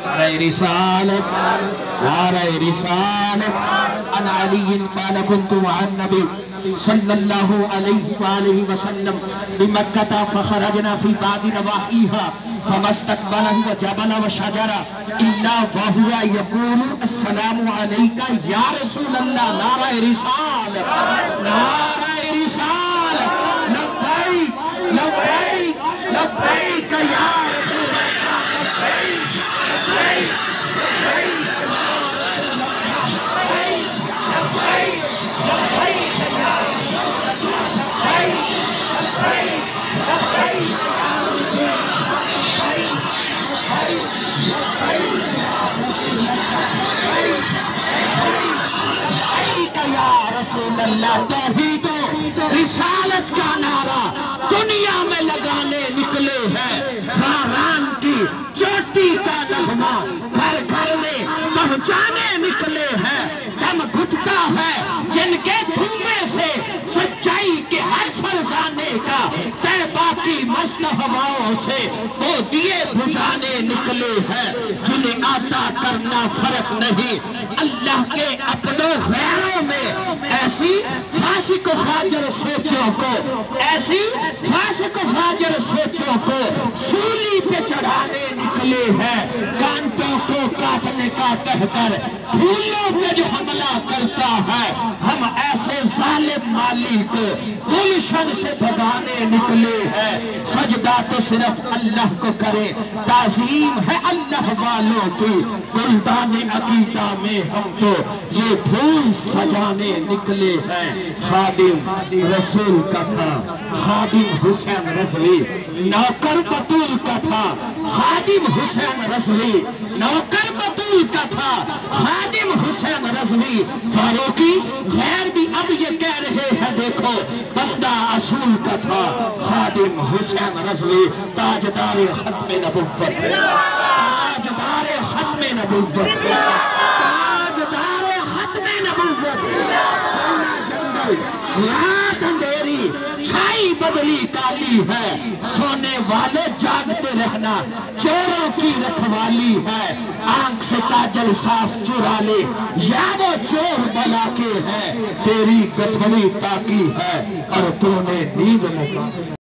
نعرہ رسالت نعرہ رسالت عن علی قال كنت مع النبی صلی اللہ علیہ وآلہ وسلم بمکہ فخرجنا فی بعض نواحیها فما استقبله جبل وشجر الا وهو يقول السلام عليك یا رسول اللہ نعرہ رسالت نعرہ رسالت لبیک لبیک لبیک یا رسول اللہ لبیک رسول اللہ توحید و رسالت کا نعرہ دنیا میں لگانے نکلے ہیں خاران کی چوٹی کا نغمہ گھر گھر میں پہنچانے نکلے ہیں دم گھٹتا ہے جن کے دھومے سے سچائی کے ہر فرزانے کا طیبہ کی مست ہواؤں سے وہ دیے بجھانے نکلے ہیں جنہیں آتا کرنا فرق نہیں اللہ کے اپنوں غیروں میں ایسی فاسق و فاجر سوچوں کو ایسی فاسق و فاجر سوچوں کو سولی پہ چڑھانے نکلے ہیں کانٹوں کو کاٹنے کا کہہ کر پھولوں پہ جو حملہ کرتا ہے ہم ایسے ظالم مالی کو گلشن سے بھگانے نکلے ہیں سجدہ تو صرف اللہ کو کرے تعظیم ہے اللہ والوں کی گلدان عقیدہ میں ہم تو یہ پھول سجانے نکلے ہیں خادم رسول کا تھا خادم حسین رضوی نوکر بطول کا تھا خادم حسین رضوی نوکر بطول کا تھا خادم حسین رضوی فاروقی غیر بھی اب یہ کہہ رہے ہیں دیکھو بندہ اصول کا تھا خادم حسین رضوی تاجدار ختم نبوت تاجدار ختم نبوت تاجدار ختم نبوت سونا جنگل رات اندھیری چھائی بدلی کالی ہے سونے والے جاگتے رہنا چوروں کی رکھوالی ہے آنکھ سے کاجل صاف چرا لے یا وہ چور بلا کے ہے تیری گٹھڑی تاکی ہے اور تو نے نیند میں